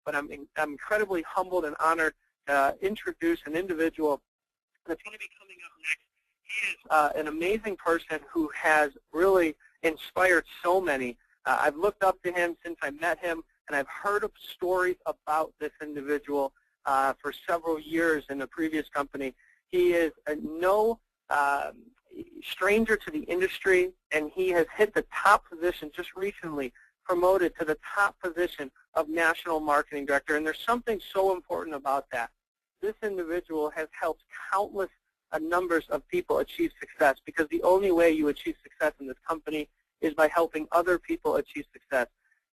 but I'm incredibly humbled and honored to introduce an individual that's going to be coming up next. He is an amazing person who has really inspired so many. I've looked up to him since I met him, and I've heard of stories about this individual for several years in a previous company. He is no stranger to the industry, and he has hit the top position just recently, promoted to the top position of National Marketing Director. And there's something so important about that. This individual has helped countless numbers of people achieve success, because the only way you achieve success in this company is by helping other people achieve success.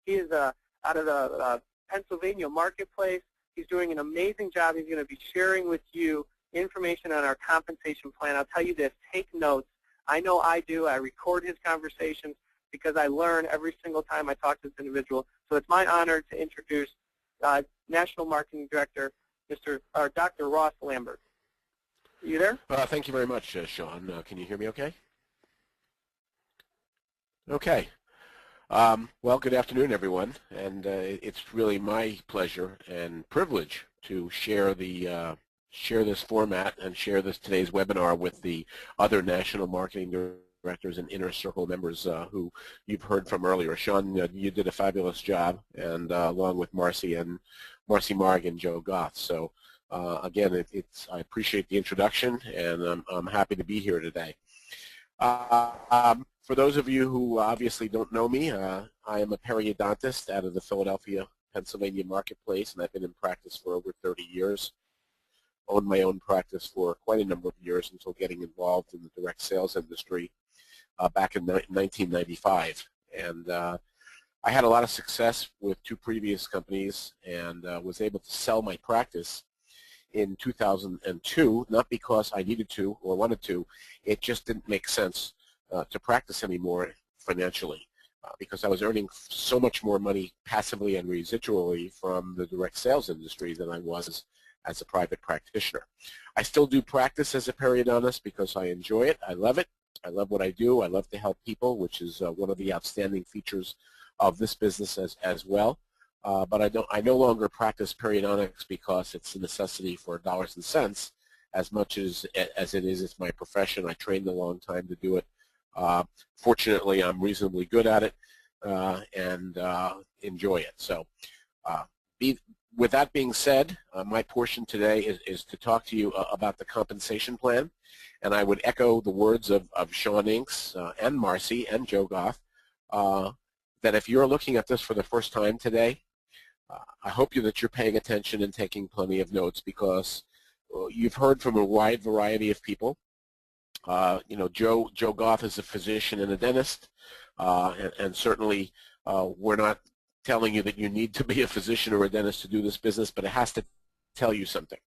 He is out of the Pennsylvania marketplace. He's doing an amazing job. He's going to be sharing with you information on our compensation plan. I'll tell you this, take notes. I know I do. I record his conversations because I learn every single time I talk to this individual. So it's my honor to introduce National Marketing Director, Dr. Ross Lambert. Are you there? Thank you very much, Sean. Can you hear me okay? Okay. Well, good afternoon, everyone. And it's really my pleasure and privilege to share this format and share today's webinar with the other National Marketing Directors and Inner Circle members who you've heard from earlier. Sean, you did a fabulous job, and along with Marcy Marg and Joe Goth. So again, I appreciate the introduction, and I'm happy to be here today. For those of you who obviously don't know me, I am a periodontist out of the Philadelphia, Pennsylvania marketplace, and I've been in practice for over 30 years. Owned my own practice for quite a number of years until getting involved in the direct sales industry back in 1995. And I had a lot of success with two previous companies, and was able to sell my practice in 2002, not because I needed to or wanted to. It just didn't make sense to practice anymore financially, because I was earning so much more money passively and residually from the direct sales industry than I was as a private practitioner. I still do practice as a periodontist because I enjoy it. I love it. I love what I do. I love to help people, which is one of the outstanding features of this business as well. But I no longer practice periodontics because it's a necessity for dollars and cents as much as it is. It's my profession. I trained a long time to do it. Fortunately, I'm reasonably good at it and enjoy it. So with that being said, my portion today is to talk to you about the compensation plan. And I would echo the words of Sean Inks and Marcy and Joe Goth, that if you're looking at this for the first time today, I hope that you're paying attention and taking plenty of notes, because you've heard from a wide variety of people. Joe Goth is a physician and a dentist, and certainly we're not telling you that you need to be a physician or a dentist to do this business, but it has to tell you something.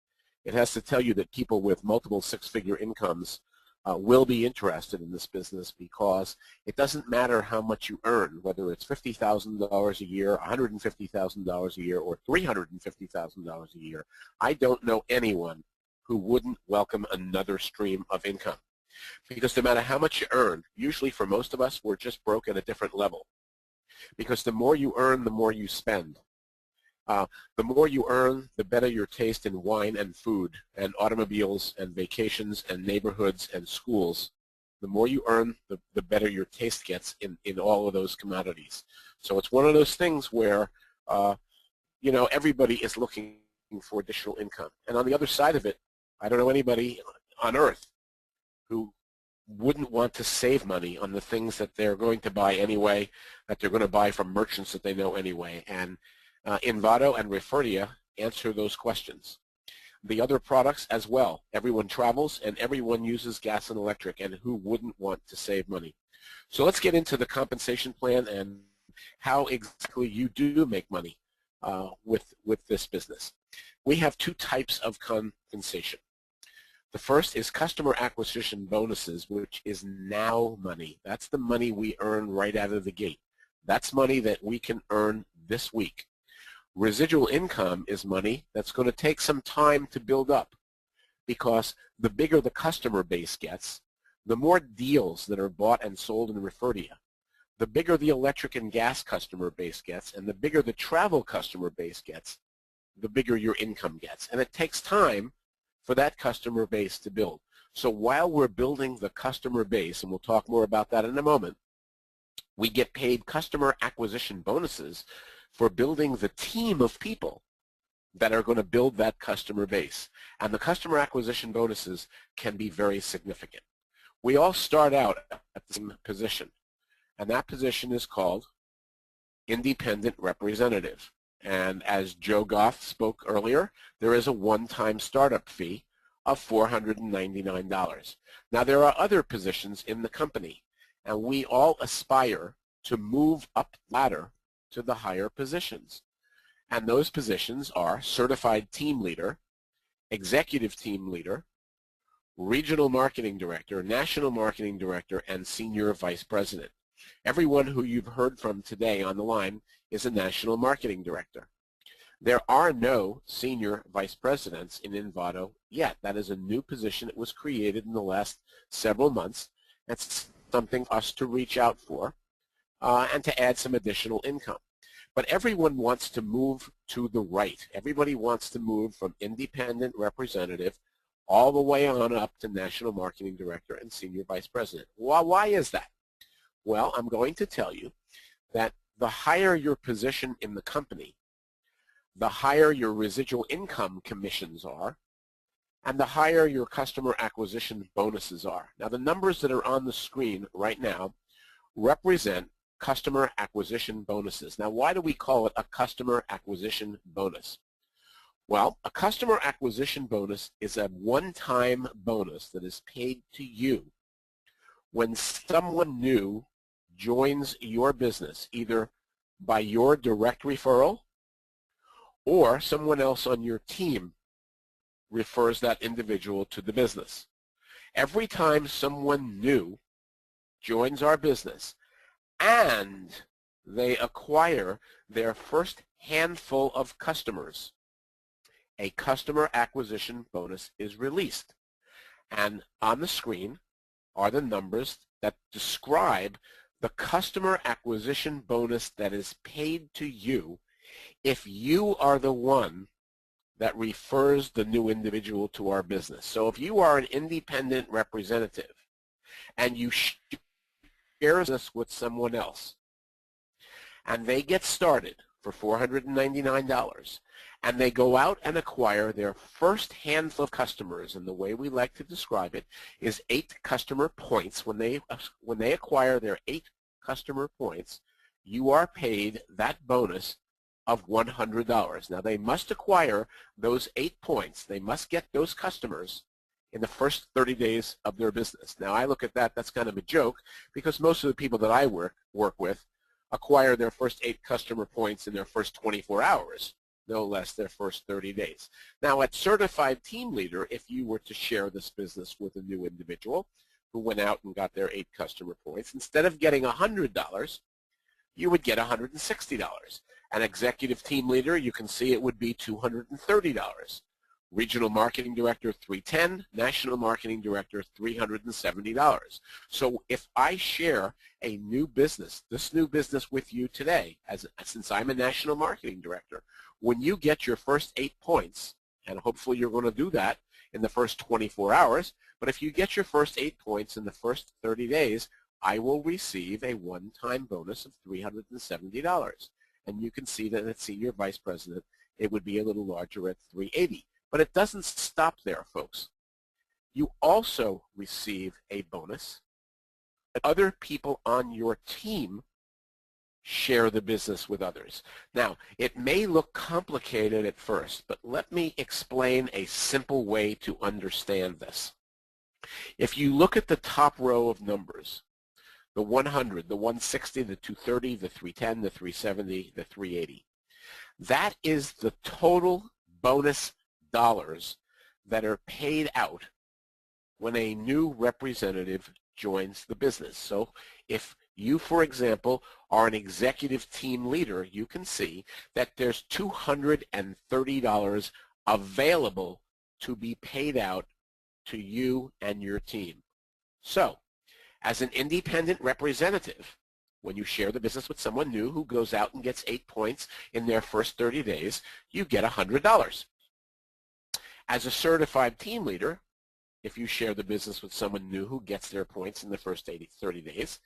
It has to tell you that people with multiple six-figure incomes will be interested in this business, because it doesn't matter how much you earn, whether it's $50,000 a year, $150,000 a year, or $350,000 a year. I don't know anyone who wouldn't welcome another stream of income, because no matter how much you earn, usually for most of us, we're just broke at a different level, because the more you earn, the more you spend. The more you earn, the better your taste in wine and food and automobiles and vacations and neighborhoods and schools. The more you earn, the better your taste gets in all of those commodities. So it's one of those things where, everybody is looking for additional income. And on the other side of it, I don't know anybody on earth who wouldn't want to save money on the things that they're going to buy anyway, that they're going to buy from merchants that they know anyway. And Invado and Referdia answer those questions. The other products as well. Everyone travels and everyone uses gas and electric, and who wouldn't want to save money? So let's get into the compensation plan and how exactly you do make money with this business. We have two types of compensation. The first is customer acquisition bonuses, which is now money. That's the money we earn right out of the gate. That's money that we can earn this week. Residual income is money that's going to take some time to build up, because the bigger the customer base gets, the more deals that are bought and sold in Referdia, the bigger the electric and gas customer base gets, and the bigger the travel customer base gets, the bigger your income gets. And it takes time for that customer base to build. So while we're building the customer base, and we'll talk more about that in a moment, we get paid customer acquisition bonuses for building the team of people that are going to build that customer base. And the customer acquisition bonuses can be very significant. We all start out at the same position, and that position is called independent representative. And as Joe Goff spoke earlier, there is a one-time startup fee of $499. Now, there are other positions in the company, and we all aspire to move up the ladder to the higher positions. And those positions are certified team leader, executive team leader, regional marketing director, national marketing director, and senior vice president. Everyone who you've heard from today on the line is a national marketing director. There are no senior vice presidents in Invado yet. That is a new position that was created in the last several months. That's something for us to reach out for and to add some additional income. But everyone wants to move to the right. Everybody wants to move from independent representative all the way on up to national marketing director and senior vice president. Why is that? Well, I'm going to tell you that the higher your position in the company, the higher your residual income commissions are, and the higher your customer acquisition bonuses are. Now, the numbers that are on the screen right now represent customer acquisition bonuses. Now, why do we call it a customer acquisition bonus? Well, a customer acquisition bonus is a one-time bonus that is paid to you when someone new joins your business, either by your direct referral or someone else on your team refers that individual to the business. Every time someone new joins our business and they acquire their first handful of customers, a customer acquisition bonus is released. And on the screen are the numbers that describe the customer acquisition bonus that is paid to you if you are the one that refers the new individual to our business. So if you are an independent representative and you share this with someone else and they get started for $499 and they go out and acquire their first handful of customers, and the way we like to describe it is 8 customer points. When they acquire their 8 customer points, you are paid that bonus of $100. Now, they must acquire those 8 points. They must get those customers in the first 30 days of their business. Now, I look at that, that's kind of a joke, because most of the people that I work with acquire their first 8 customer points in their first 24 hours, no less their first 30 days. Now, at Certified Team Leader, if you were to share this business with a new individual who went out and got their 8 customer points, instead of getting $100, you would get $160. An Executive Team Leader, you can see it would be $230. Regional Marketing Director, $310. National Marketing Director, $370. So if I share a new business, this new business with you today, since I'm a National Marketing Director, when you get your first 8 points, and hopefully you're going to do that in the first 24 hours, but if you get your first 8 points in the first 30 days, I will receive a one-time bonus of $370. And you can see that at Senior Vice President, it would be a little larger at $380. But it doesn't stop there, folks. You also receive a bonus that other people on your team share the business with others. Now, it may look complicated at first, but let me explain a simple way to understand this. If you look at the top row of numbers, the 100, the 160, the 230, the 310, the 370, the 380, that is the total bonus dollars that are paid out when a new representative joins the business. So if you, for example, are an executive team leader, you can see that there's $230 available to be paid out to you and your team. So as an independent representative, when you share the business with someone new who goes out and gets 8 points in their first 30 days, you get $100. As a certified team leader, if you share the business with someone new who gets their points in the first 30 days,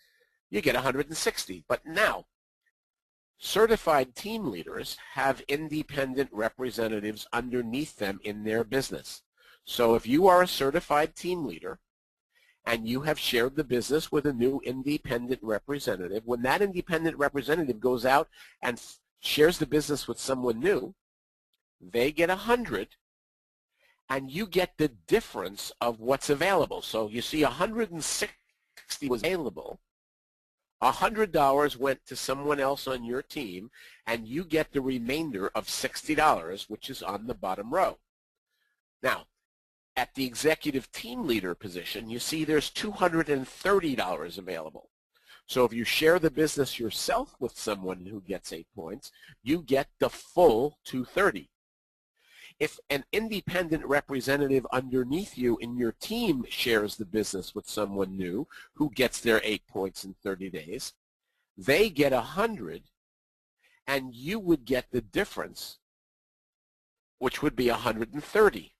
you get 160. But now, certified team leaders have independent representatives underneath them in their business. So if you are a certified team leader and you have shared the business with a new independent representative, when that independent representative goes out and shares the business with someone new, they get 100, and you get the difference of what's available. So you see 160 was available, $100 went to someone else on your team, and you get the remainder of $60, which is on the bottom row. Now, at the executive team leader position, you see there's $230 available. So if you share the business yourself with someone who gets 8 points, you get the full $230. If an independent representative underneath you in your team shares the business with someone new who gets their 8 points in 30 days, they get 100, and you would get the difference, which would be 130.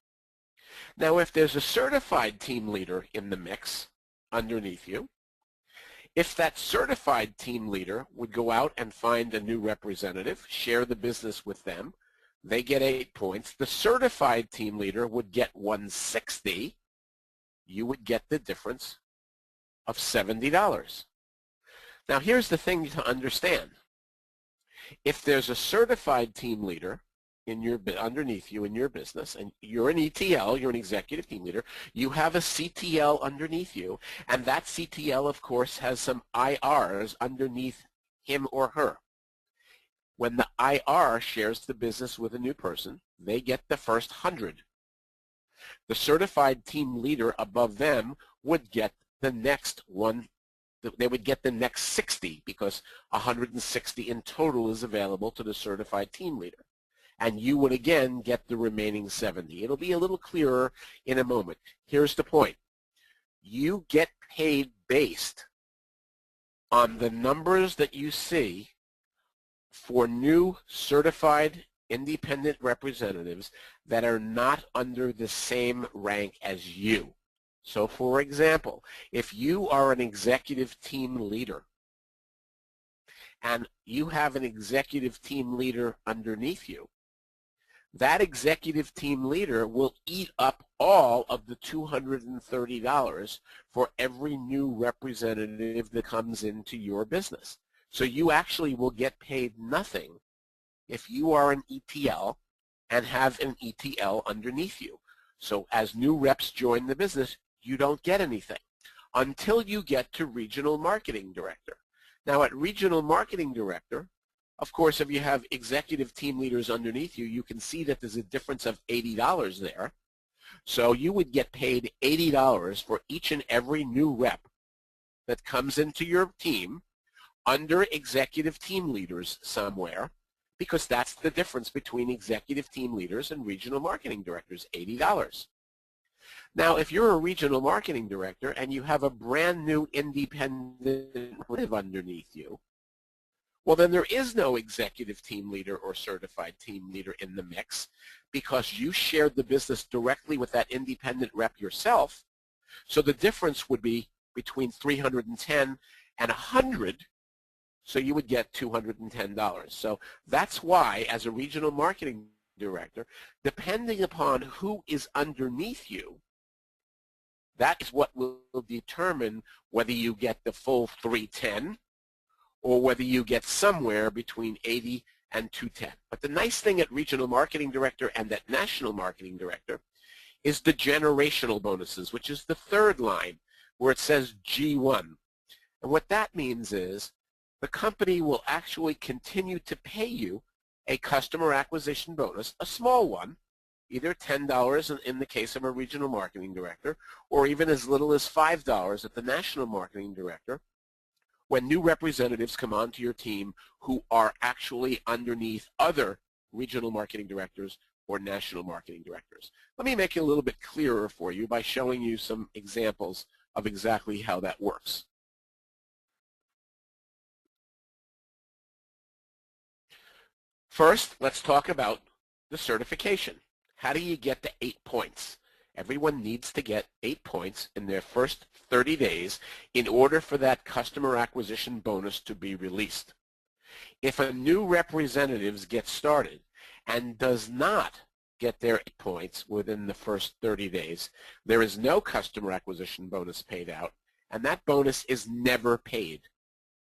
Now, if there's a certified team leader in the mix underneath you, if that certified team leader would go out and find a new representative, share the business with them, they get 8 points. The certified team leader would get 160. You would get the difference of $70. Now, here's the thing to understand. If there's a certified team leader underneath you in your business, and you're an ETL, you're an executive team leader, you have a CTL underneath you, and that CTL, of course, has some IRs underneath him or her. When the IR shares the business with a new person, they get the first 100. The certified team leader above them would get the next one. They would get the next 60 because 160 in total is available to the certified team leader. And you would again get the remaining 70. It'll be a little clearer in a moment. Here's the point. You get paid based on the numbers that you see for new certified independent representatives that are not under the same rank as you. So for example, if you are an executive team leader and you have an executive team leader underneath you, that executive team leader will eat up all of the $230 for every new representative that comes into your business. So you actually will get paid nothing if you are an ETL and have an ETL underneath you. So as new reps join the business, you don't get anything until you get to regional marketing director. Now at regional marketing director, of course, if you have executive team leaders underneath you, you can see that there's a difference of $80 there. So you would get paid $80 for each and every new rep that comes into your team under executive team leaders somewhere, because that's the difference between executive team leaders and regional marketing directors, $80. Now, if you're a regional marketing director and you have a brand new independent underneath you, well, then there is no executive team leader or certified team leader in the mix because you shared the business directly with that independent rep yourself. So the difference would be between $310 and $100, so you would get $210. So that's why, as a regional marketing director, depending upon who is underneath you, that is what will determine whether you get the full 310 or whether you get somewhere between 80 and 210. But the nice thing at regional marketing director and at national marketing director is the generational bonuses, which is the third line where it says G1. And what that means is the company will actually continue to pay you a customer acquisition bonus, a small one, either $10 in the case of a regional marketing director, or even as little as $5 at the national marketing director, when new representatives come onto your team who are actually underneath other regional marketing directors or national marketing directors. Let me make it a little bit clearer for you by showing you some examples of exactly how that works. First, let's talk about the certification. How do you get to 8 points? Everyone needs to get 8 points in their first 30 days in order for that customer acquisition bonus to be released. If a new representative gets started and does not get their 8 points within the first 30 days, there is no customer acquisition bonus paid out, and that bonus is never paid.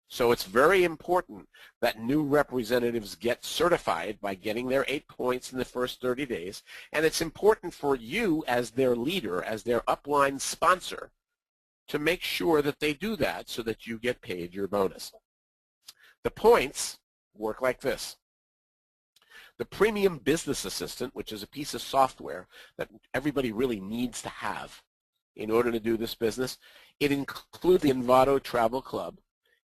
So it's very important that new representatives get certified by getting their 8 points in the first 30 days, and it's important for you as their leader, as their upline sponsor, to make sure that they do that so that you get paid your bonus. The points work like this. The Premium Business Assistant, which is a piece of software that everybody really needs to have in order to do this business, it includes the Invado Travel Club.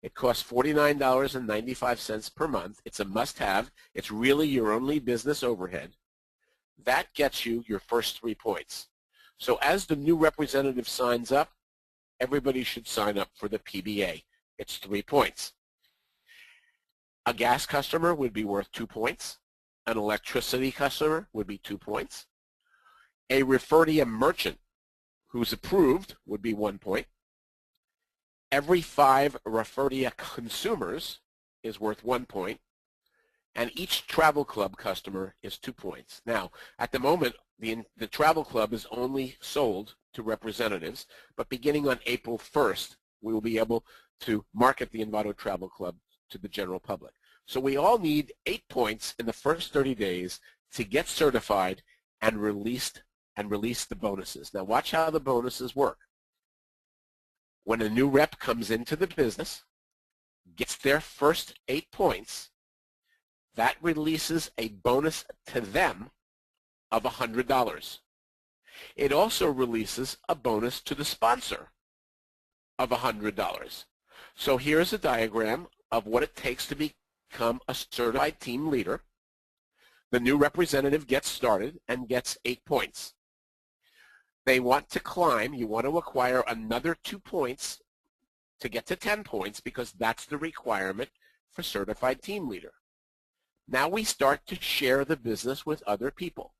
It costs $49.95 per month. It's a must-have. It's really your only business overhead. That gets you your first 3 points. So as the new representative signs up, everybody should sign up for the PBA. It's 3 points. A gas customer would be worth 2 points. An electricity customer would be 2 points. A Referdia merchant who's approved would be 1 point. Every 5 Referdia consumers is worth 1 point, and each travel club customer is 2 points. Now, at the moment, the travel club is only sold to representatives, but beginning on April 1st, we will be able to market the Invado Travel Club to the general public. So we all need 8 points in the first 30 days to get certified and release the bonuses. Now watch how the bonuses work. When a new rep comes into the business, gets their first 8 points, that releases a bonus to them of $100. It also releases a bonus to the sponsor of $100. So here's a diagram of what it takes to become a certified team leader. The new representative gets started and gets 8 points. They want to climb. You want to acquire another 2 points to get to 10 points because that's the requirement for certified team leader. Now we start to share the business with other people.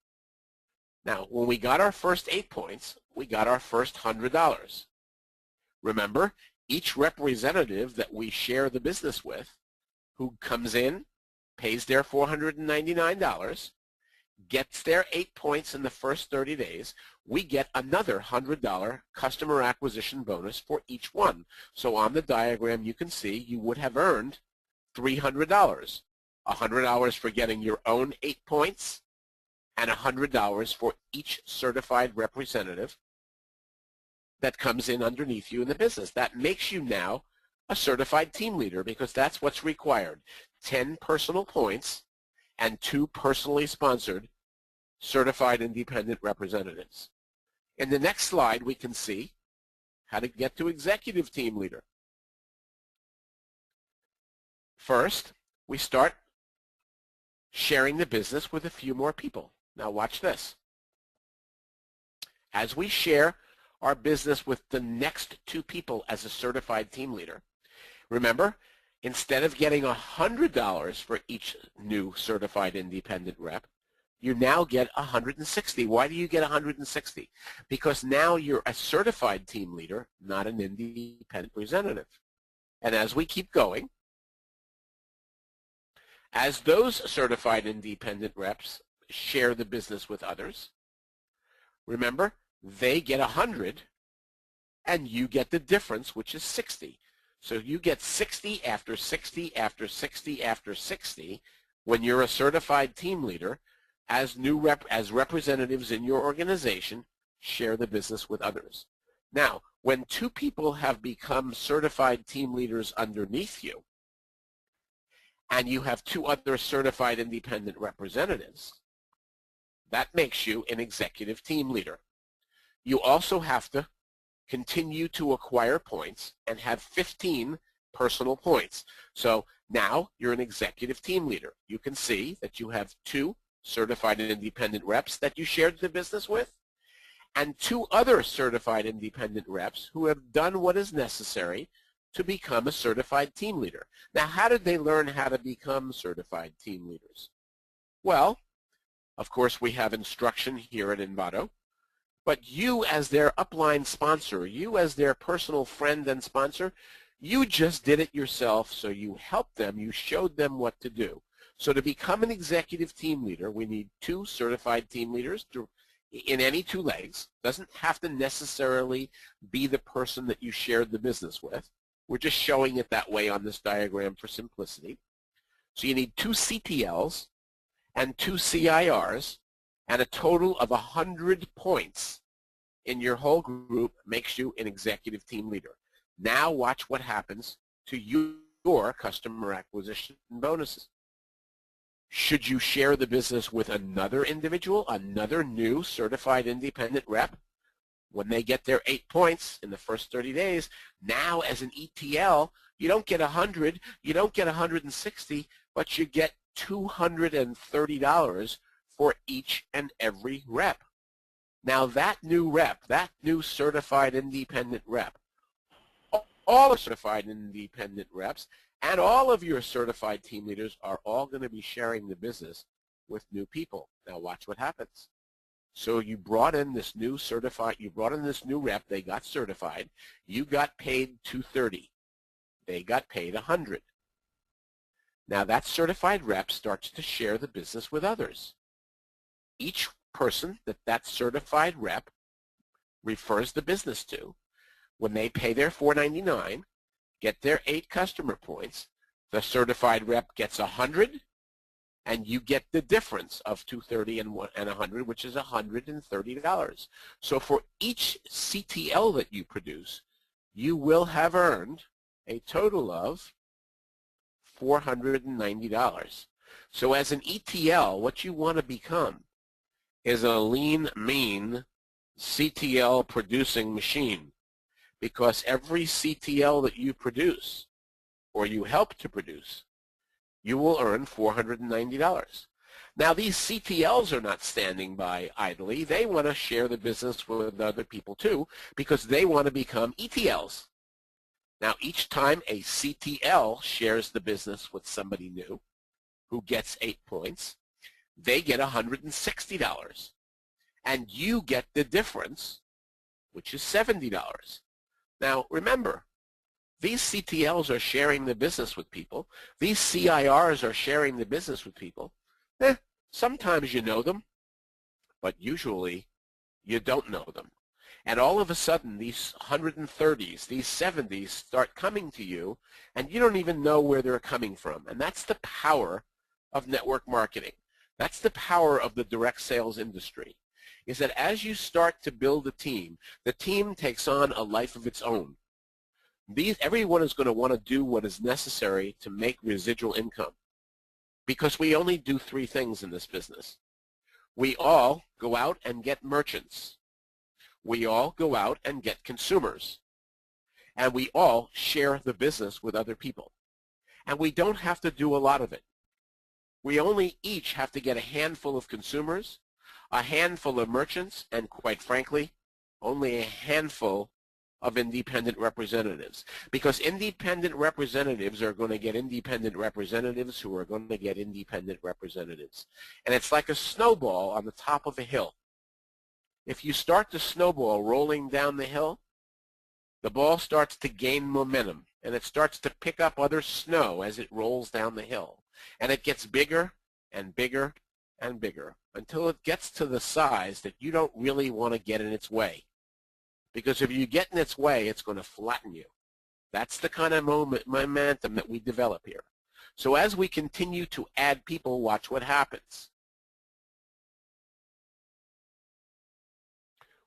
Now, when we got our first 8 points, we got our first $100. Remember, each representative that we share the business with, who comes in, pays their $499, gets their 8 points in the first 30 days, we get another $100 customer acquisition bonus for each one. So on the diagram you can see you would have earned $300. $100 for getting your own 8 points and $100 for each certified representative that comes in underneath you in the business. That makes you now a certified team leader because that's what's required. 10 personal points and 2 personally sponsored certified independent representatives. In the next slide, we can see how to get to executive team leader. First, we start sharing the business with a few more people. Now watch this. As we share our business with the next 2 people as a certified team leader, remember, instead of getting $100 for each new certified independent rep, you now get $160. Why do you get $160? Because now you're a certified team leader, not an independent representative. And as we keep going, as those certified independent reps share the business with others, remember, they get 100 and you get the difference, which is 60. So you get 60 after 60 after 60 after 60 when you're a certified team leader as representatives in your organization share the business with others. Now, when 2 people have become certified team leaders underneath you and you have 2 other certified independent representatives, that makes you an executive team leader. You also have to continue to acquire points and have 15 personal points. So now you're an executive team leader. You can see that you have 2 certified and independent reps that you shared the business with and 2 other certified independent reps who have done what is necessary to become a certified team leader. Now, how did they learn how to become certified team leaders? Well, of course, we have instruction here at Invado, but you as their upline sponsor, you as their personal friend and sponsor, you just did it yourself, so you helped them, you showed them what to do. So to become an executive team leader, we need 2 certified team leaders in any 2 legs. Doesn't have to necessarily be the person that you shared the business with. We're just showing it that way on this diagram for simplicity. So you need 2 CTLs and 2 CIRs, and a total of 100 points in your whole group makes you an executive team leader. Now watch what happens to your customer acquisition bonuses. Should you share the business with another individual, another new certified independent rep? When they get their 8 points in the first 30 days, now as an ETL, you don't get 100, you don't get 160, but you get $230 for each and every rep. Now that new rep, that new certified independent rep, all the certified independent reps and all of your certified team leaders are all going to be sharing the business with new people. Now watch what happens. So you brought in this new rep, they got certified, you got paid $230, they got paid $100. Now that certified rep starts to share the business with others. Each person that certified rep refers the business to, when they pay their $4.99, get their 8 customer points, the certified rep gets 100, and you get the difference of $230 and 100, which is $130. So for each CTL that you produce, you will have earned a total of $490. So as an ETL, what you want to become is a lean, mean CTL producing machine, because every CTL that you produce or you help to produce, you will earn $490. Now these CTLs are not standing by idly. They want to share the business with other people too, because they want to become ETLs. Now each time a CTL shares the business with somebody new who gets 8 points, they get $160. And you get the difference, which is $70. Now remember, these CTLs are sharing the business with people. These CIRs are sharing the business with people. Sometimes you know them, but usually you don't know them. And all of a sudden, these 130s, these 70s start coming to you, and you don't even know where they're coming from. And that's the power of network marketing. That's the power of the direct sales industry, is that as you start to build a team, the team takes on a life of its own. Everyone is going to want to do what is necessary to make residual income, because we only do 3 things in this business. We all go out and get merchants. We all go out and get consumers. And we all share the business with other people. And we don't have to do a lot of it. We only each have to get a handful of consumers, a handful of merchants, and quite frankly, only a handful of independent representatives, because independent representatives are going to get independent representatives who are going to get independent representatives. And it's like a snowball on the top of a hill. If you start the snowball rolling down the hill, the ball starts to gain momentum, and it starts to pick up other snow as it rolls down the hill. And it gets bigger and bigger and bigger until it gets to the size that you don't really want to get in its way. Because if you get in its way, it's going to flatten you. That's the kind of momentum that we develop here. So as we continue to add people, watch what happens.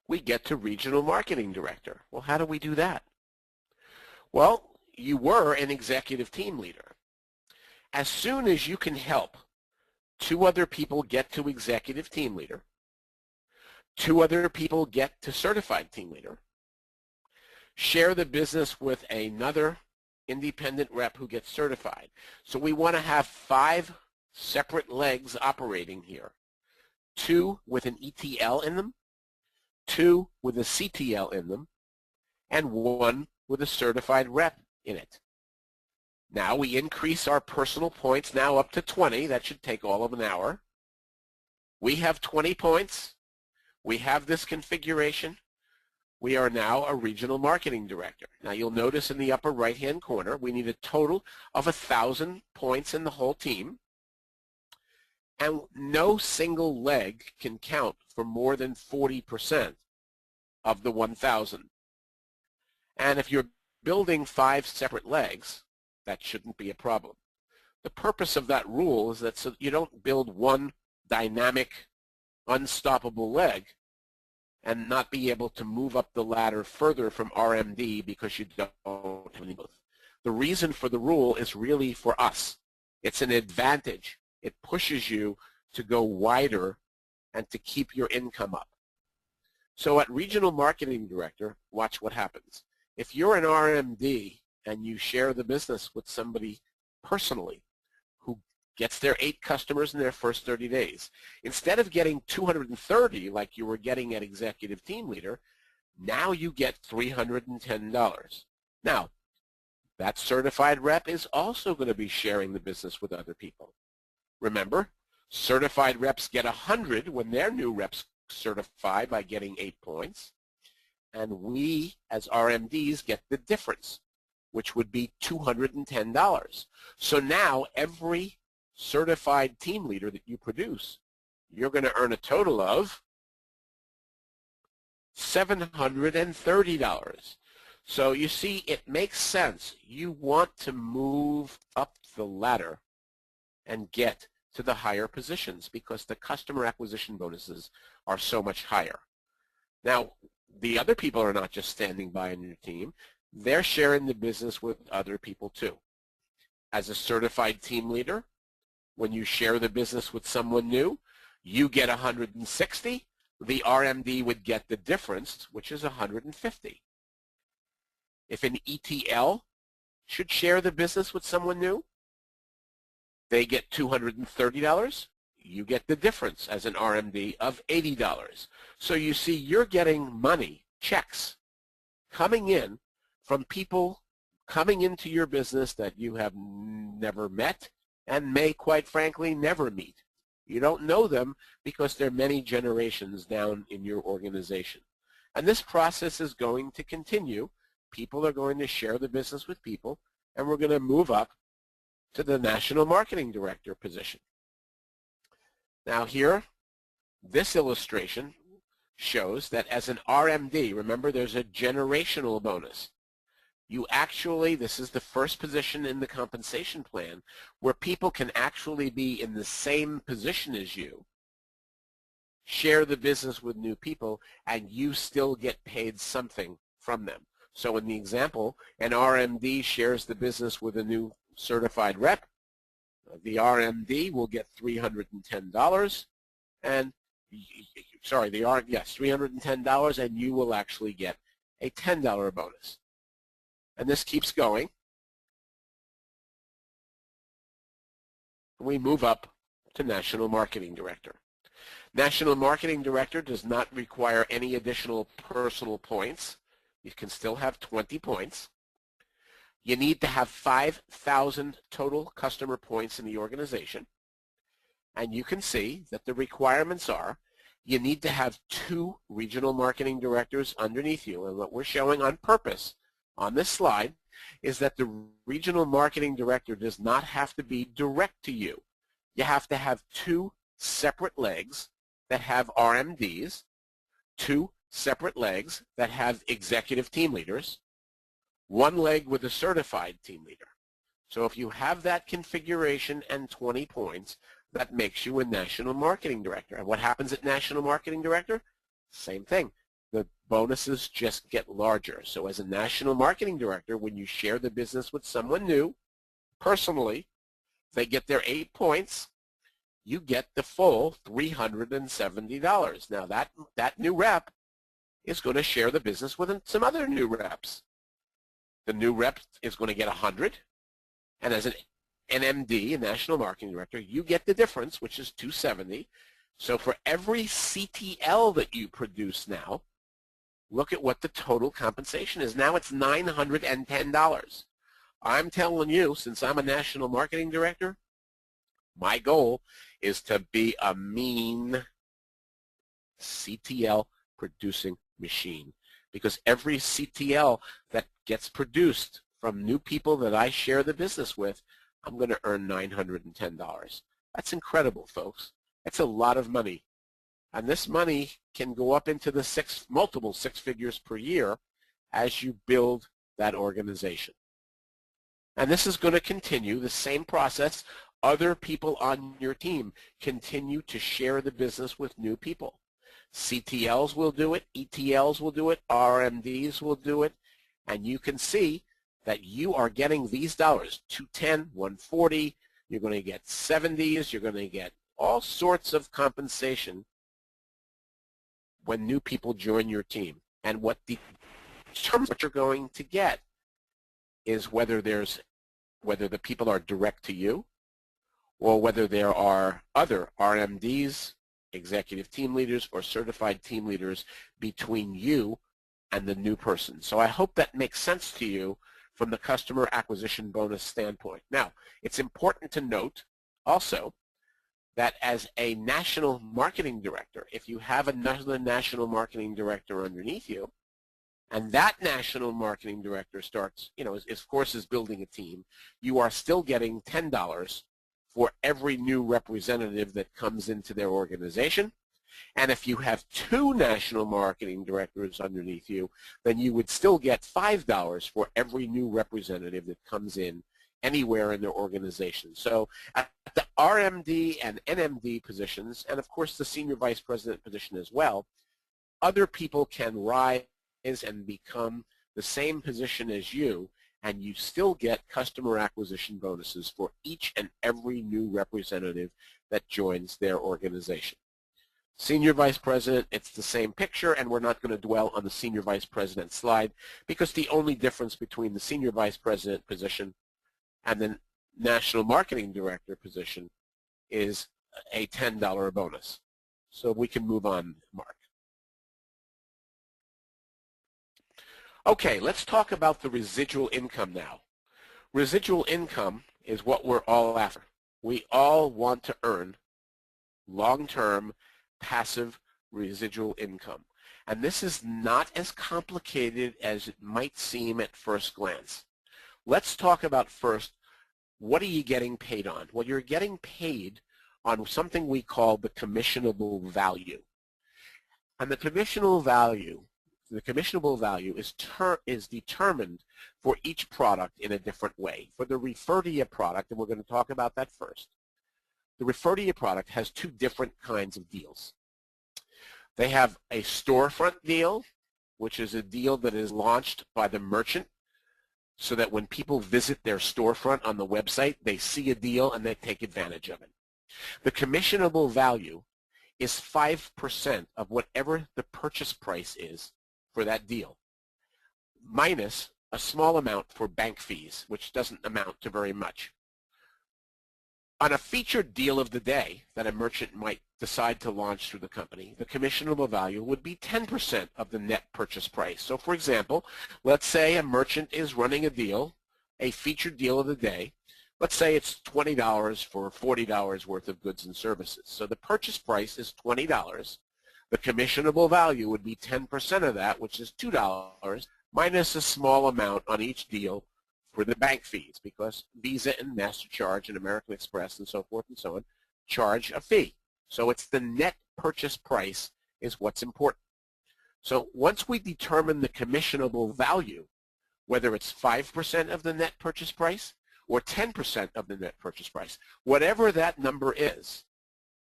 We get to regional marketing director. Well, how do we do that? Well, you were an executive team leader. As soon as you can help 2 other people get to executive team leader, 2 other people get to certified team leader, share the business with another independent rep who gets certified. So we want to have 5 separate legs operating here. 2 with an ETL in them, 2 with a CTL in them, and 1 with a certified rep in it. Now we increase our personal points now up to 20. That should take all of an hour. We have 20 points. We have this configuration. We are now a regional marketing director. Now you'll notice in the upper right-hand corner, we need a total of 1,000 points in the whole team. And no single leg can count for more than 40% of the 1,000. And if you're building 5 separate legs, that shouldn't be a problem. The purpose of that rule is that so you don't build one dynamic, unstoppable leg and not be able to move up the ladder further from RMD because you don't have any both. The reason for the rule is really for us. It's an advantage. It pushes you to go wider and to keep your income up. So at Regional Marketing Director, watch what happens. If you're an RMD and you share the business with somebody personally who gets their 8 customers in their first 30 days, instead of getting 230 like you were getting at Executive Team Leader, now you get $310. Now, that certified rep is also going to be sharing the business with other people. Remember, certified reps get 100 when their new reps certify by getting 8 points. And we, as RMDs, get the difference, which would be $210. So now every certified team leader that you produce, you're going to earn a total of $730. So you see, it makes sense. You want to move up the ladder and get to the higher positions because the customer acquisition bonuses are so much higher. Now, the other people are not just standing by in your team. They're sharing the business with other people too. As a certified team leader, when you share the business with someone new, you get 160. The RMD would get the difference, which is 150. If an ETL should share the business with someone new, they get $230. You get the difference as an RMD of $80. So you see, you're getting money, checks, coming in from people coming into your business that you have never met and may, quite frankly, never meet. You don't know them because they're many generations down in your organization. And this process is going to continue. People are going to share the business with people, and we're going to move up to the National Marketing Director position. Now here, this illustration shows that as an RMD, remember there's a generational bonus. You actually, this is the first position in the compensation plan where people can actually be in the same position as you, share the business with new people, and you still get paid something from them. So in the example, an RMD shares the business with a new certified rep. The RMD will get $310, and sorry, $310, and you will actually get a $10 bonus. And this keeps going. We move up to National Marketing Director. National Marketing Director does not require any additional personal points. You can still have 20 points. You need to have 5,000 total customer points in the organization. And you can see that the requirements are you need to have 2 regional marketing directors underneath you. And what we're showing on purpose on this slide is that the regional marketing director does not have to be direct to you. You have to have 2 separate legs that have RMDs, 2 separate legs that have executive team leaders, 1 leg with a certified team leader. So if you have that configuration and 20 points, that makes you a National Marketing Director. And what happens at National Marketing Director? Same thing. The bonuses just get larger. So as a National Marketing Director, when you share the business with someone new, personally, they get their 8 points, you get the full $370. Now that new rep is going to share the business with some other new reps. The new rep is going to get 100, and as an NMD, a National Marketing Director, you get the difference, which is 270. So for every CTL that you produce now, look at what the total compensation is. Now it's $910. I'm telling you, since I'm a National Marketing Director, my goal is to be a mean CTL producing machine, because every CTL that gets produced from new people that I share the business with, I'm going to earn $910. That's incredible, folks. That's a lot of money. And this money can go up into the multiple six figures per year as you build that organization. And this is going to continue, the same process. Other people on your team continue to share the business with new people. CTLs will do it, ETLs will do it, RMDs will do it, and you can see that you are getting these dollars, 210, 140, you're going to get 70s, you're going to get all sorts of compensation when new people join your team. And what determines what you're going to get is whether the people are direct to you, or whether there are other RMDs, executive team leaders, or certified team leaders between you and the new person. So I hope that makes sense to you from the customer acquisition bonus standpoint. Now, it's important to note also that as a national marketing director, if you have another national marketing director underneath you, and that national marketing director starts, of course, is building a team, you are still getting $10 for every new representative that comes into their organization. And if you have two national marketing directors underneath you, then you would still get $5 for every new representative that comes in anywhere in their organization. So at the RMD and NMD positions, and of course the senior vice president position as well, other people can rise and become the same position as you, and you still get customer acquisition bonuses for each and every new representative that joins their organization. Senior Vice President, it's the same picture, and we're not going to dwell on the Senior Vice President slide because the only difference between the Senior Vice President position and the National Marketing Director position is a $10 bonus. So we can move on, Mark. Okay, let's talk about the residual income now. Residual income is what we're all after. We all want to earn long-term passive residual income. And this is not as complicated as it might seem at first glance. Let's talk about first, what are you getting paid on? Well, you're getting paid on something we call the commissionable value. And the commissionable value is determined for each product in a different way. For the Refer to You product, and we're going to talk about that first, the Refer to You product has two different kinds of deals. They have a storefront deal, which is a deal that is launched by the merchant so that when people visit their storefront on the website, they see a deal and they take advantage of it. The commissionable value is 5% of whatever the purchase price is for that deal, minus a small amount for bank fees, which doesn't amount to very much. On a featured deal of the day that a merchant might decide to launch through the company, the commissionable value would be 10% of the net purchase price. So for example, let's say a merchant is running a deal, a featured deal of the day. Let's say it's $20 for $40 worth of goods and services. So the purchase price is $20. The commissionable value would be 10% of that, which is $2, minus a small amount on each deal for the bank fees, because Visa and MasterCharge and American Express and so forth and so on charge a fee. So it's the net purchase price is what's important. So once we determine the commissionable value, whether it's 5% of the net purchase price or 10% of the net purchase price, whatever that number is,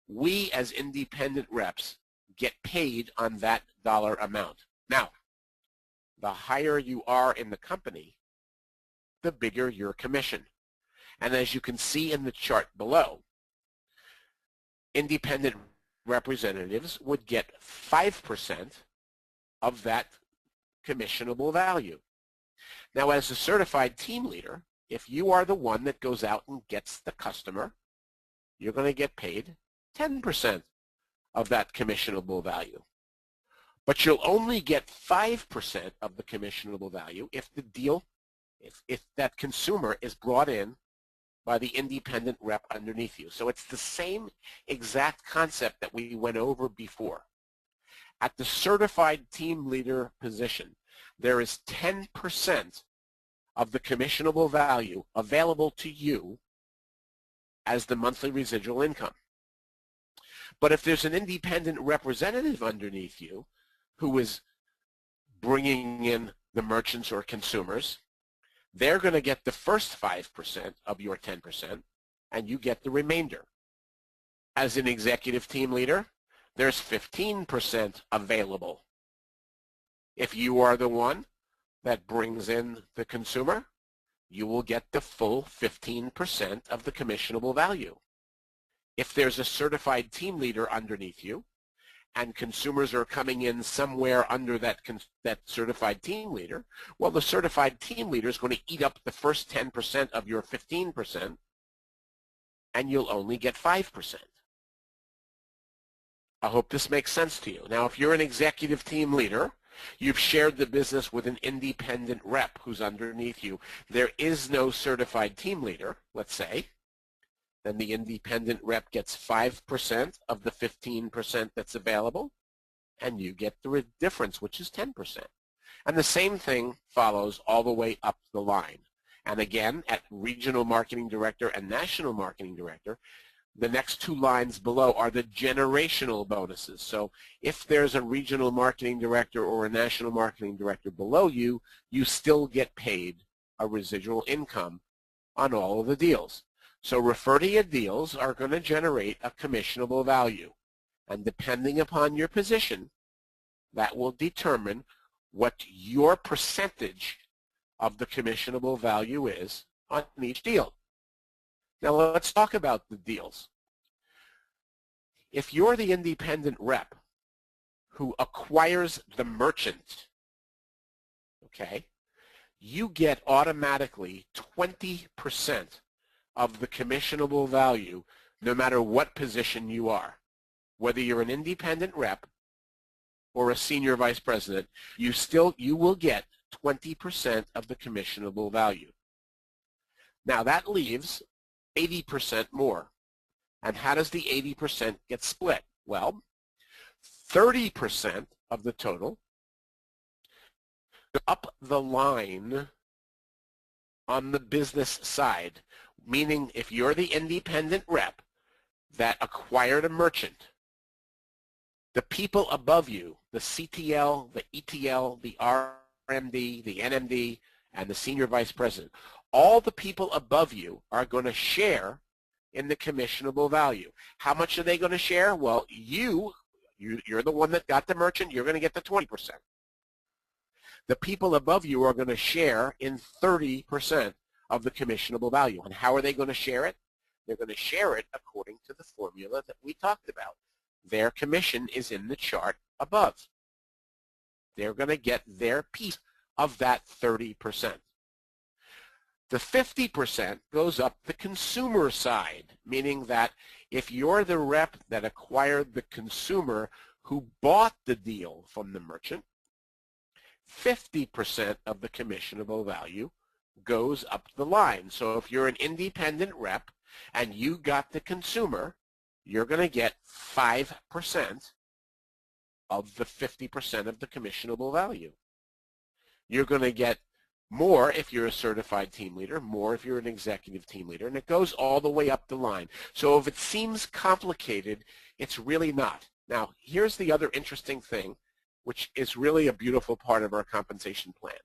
we as independent reps get paid on that dollar amount. Now, the higher you are in the company, the bigger your commission. And as you can see in the chart below, independent representatives would get 5% of that commissionable value. Now, as a certified team leader, if you are the one that goes out and gets the customer, you're going to get paid 10% of that commissionable value. But you'll only get 5% of the commissionable value if the deal, if that consumer is brought in by the independent rep underneath you. So it's the same exact concept that we went over before. At the certified team leader position, there is 10% of the commissionable value available to you as the monthly residual income. But if there's an independent representative underneath you who is bringing in the merchants or consumers, they're going to get the first 5% of your 10%, and you get the remainder. As an executive team leader, there's 15% available. If you are the one that brings in the consumer, you will get the full 15% of the commissionable value. If there's a certified team leader underneath you, and consumers are coming in somewhere under that certified team leader, well, the certified team leader is going to eat up the first 10% of your 15%, and you'll only get 5%. I hope this makes sense to you. Now, if you're an executive team leader, you've shared the business with an independent rep who's underneath you. There is no certified team leader, let's say. Then the independent rep gets 5% of the 15% that's available, and you get the difference, which is 10%. And the same thing follows all the way up the line. And again, at regional marketing director and national marketing director, the next two lines below are the generational bonuses. So if there's a regional marketing director or a national marketing director below you, you still get paid a residual income on all of the deals. So refer to your deals are going to generate a commissionable value. And depending upon your position, that will determine what your percentage of the commissionable value is on each deal. Now let's talk about the deals. If you're the independent rep who acquires the merchant, okay, you get automatically 20% of the commissionable value no matter what position you are. Whether you're an independent rep or a senior vice president, you will get 20% of the commissionable value. Now that leaves 80% more. And how does the 80% get split? Well, 30% of the total up the line on the business side, meaning if you're the independent rep that acquired a merchant, the people above you, the CTL, the ETL, the RMD, the NMD, and the senior vice president, all the people above you are going to share in the commissionable value. How much are they going to share? Well, you're the one that got the merchant, you're going to get the 20%. The people above you are going to share in 30% of the commissionable value. And how are they going to share it? They're going to share it according to the formula that we talked about. Their commission is in the chart above. They're going to get their piece of that 30%. The 50% goes up the consumer side, meaning that if you're the rep that acquired the consumer who bought the deal from the merchant, 50% of the commissionable value goes up the line. So if you're an independent rep and you got the consumer, you're going to get 5% of the 50% of the commissionable value. You're going to get more if you're a certified team leader, more if you're an executive team leader, and it goes all the way up the line. So if it seems complicated, it's really not. Now, here's the other interesting thing, which is really a beautiful part of our compensation plan,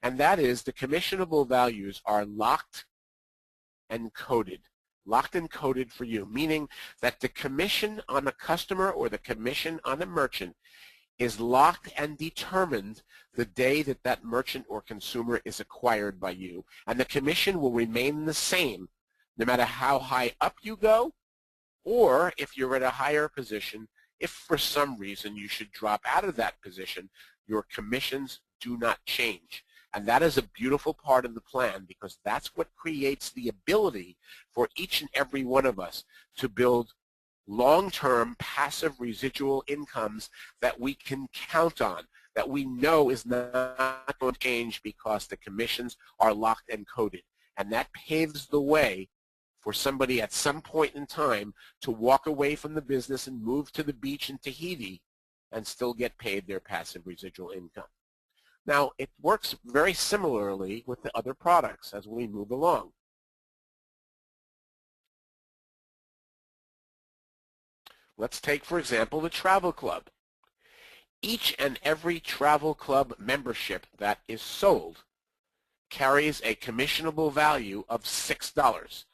and that is the commissionable values are locked and coded. Locked and coded for you, meaning that the commission on a customer or the commission on a merchant is locked and determined the day that that merchant or consumer is acquired by you. And the commission will remain the same no matter how high up you go, or if you're at a higher position, if for some reason you should drop out of that position, your commissions do not change. And that is a beautiful part of the plan, because that's what creates the ability for each and every one of us to build long-term passive residual incomes that we can count on, that we know is not going to change because the commissions are locked and coded. And that paves the way for somebody at some point in time to walk away from the business and move to the beach in Tahiti and still get paid their passive residual income. Now, it works very similarly with the other products as we move along. Let's take, for example, the travel club. Each and every travel club membership that is sold carries a commissionable value of $6.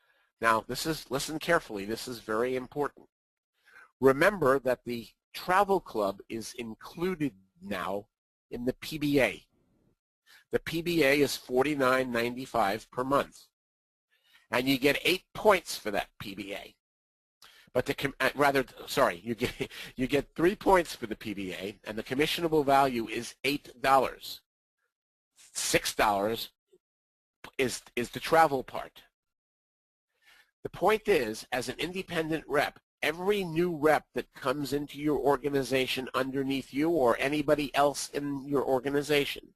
Now, listen carefully, this is very important. Remember that the travel club is included now in the PBA. The PBA is $49.95 per month, and you get 8 points for that PBA. But you get 3 points for the PBA, and the commissionable value is $8. $6 is the travel part. The point is, as an independent rep, every new rep that comes into your organization underneath you or anybody else in your organization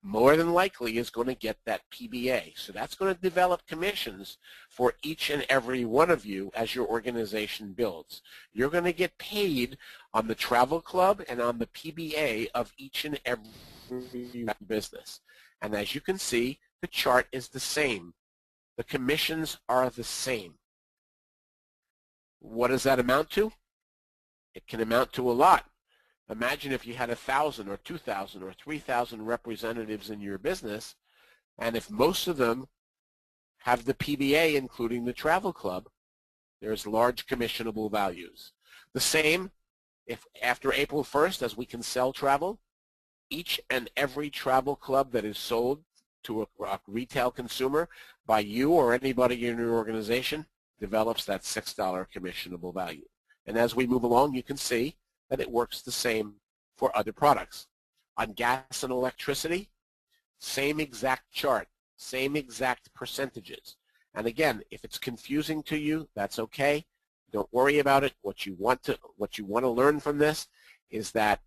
more than likely is going to get that PBA. So that's going to develop commissions for each and every one of you as your organization builds. You're going to get paid on the travel club and on the PBA of each and every business. And as you can see, the chart is the same. The commissions are the same. What does that amount to? It can amount to a lot. Imagine if you had 1,000 or 2,000 or 3,000 representatives in your business, and if most of them have the PBA, including the travel club, there's large commissionable values. The same if after April 1st, as we can sell travel, each and every travel club that is sold to a retail consumer by you or anybody in your organization develops that $6 commissionable value. And as we move along, you can see that it works the same for other products. On gas and electricity, same exact chart, same exact percentages. And again, if it's confusing to you, that's okay. Don't worry about it. What you want to learn from this is that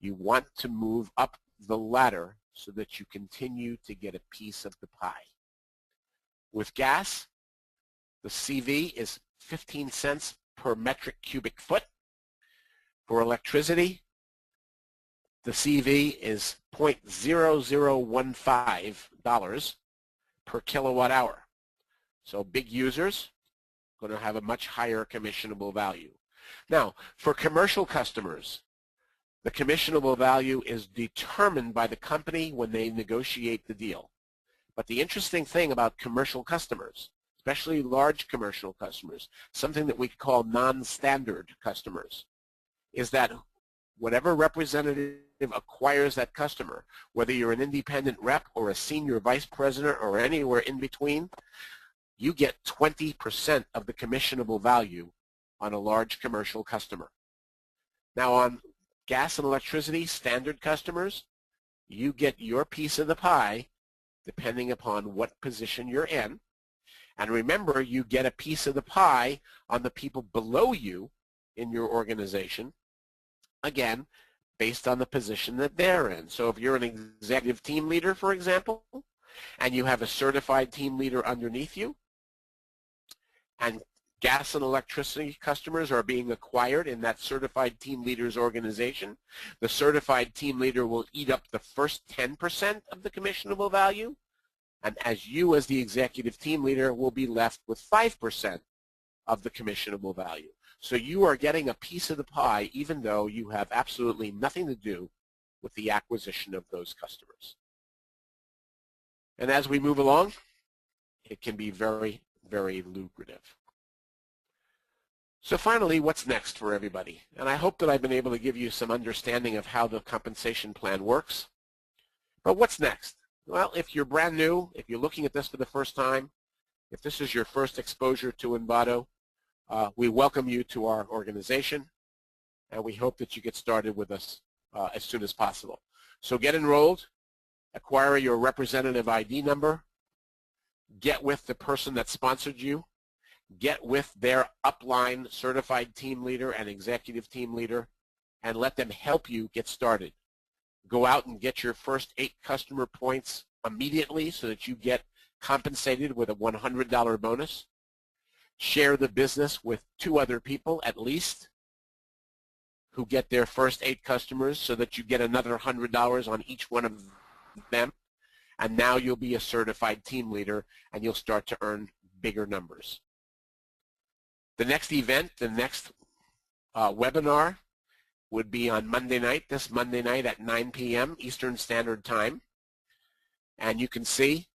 you want to move up the ladder so that you continue to get a piece of the pie. With gas, the CV is 15 cents per metric cubic foot. For electricity, the CV is $0.0015 per kilowatt hour. So big users are going to have a much higher commissionable value. Now, for commercial customers, the commissionable value is determined by the company when they negotiate the deal. But the interesting thing about commercial customers, especially large commercial customers, something that we call non-standard customers, is that whatever representative acquires that customer, whether you're an independent rep or a senior vice president or anywhere in between, you get 20% of the commissionable value on a large commercial customer. Now on gas and electricity standard customers, you get your piece of the pie depending upon what position you're in. And remember, you get a piece of the pie on the people below you in your organization, again, based on the position that they're in. So if you're an executive team leader, for example, and you have a certified team leader underneath you, and gas and electricity customers are being acquired in that certified team leader's organization, the certified team leader will eat up the first 10% of the commissionable value, and as you as the executive team leader will be left with 5% of the commissionable value. So you are getting a piece of the pie even though you have absolutely nothing to do with the acquisition of those customers. And as we move along, it can be very, very lucrative. So finally, what's next for everybody? And I hope that I've been able to give you some understanding of how the compensation plan works. But what's next? Well, if you're brand new, if you're looking at this for the first time, if this is your first exposure to Invado, we welcome you to our organization, and we hope that you get started with us as soon as possible. So get enrolled, acquire your representative ID number, get with the person that sponsored you, get with their upline certified team leader and executive team leader, and let them help you get started. Go out and get your first 8 customer points immediately so that you get compensated with a $100 bonus. Share the business with 2 other people at least who get their first 8 customers so that you get another $100 on each one of them. And now you'll be a certified team leader and you'll start to earn bigger numbers. The next event, the next webinar would be on Monday night, this Monday night at 9 p.m. Eastern Standard Time. And you can see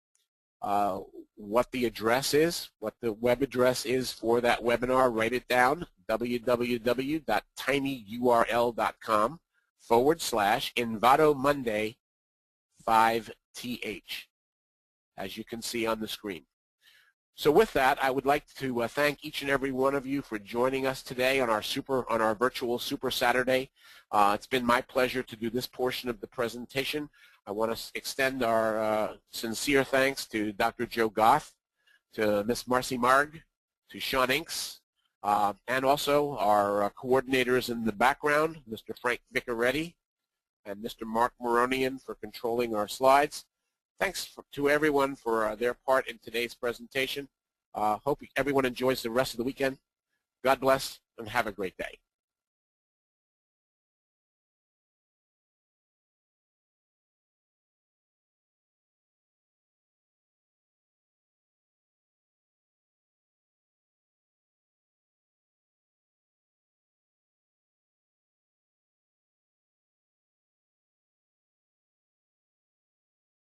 what the address is, what the web address is for that webinar. Write it down, www.tinyurl.com/Invado Monday 5th, as you can see on the screen. So with that, I would like to thank each and every one of you for joining us today on our virtual Super Saturday. It's been my pleasure to do this portion of the presentation. I want to extend our sincere thanks to Dr. Joe Goth, to Miss Marcy Marg, to Sean Inks, and also our coordinators in the background, Mr. Frank Vicaretti and Mr. Mark Moronian for controlling our slides. Thanks to everyone for their part in today's presentation. Hope everyone enjoys the rest of the weekend. God bless and have a great day.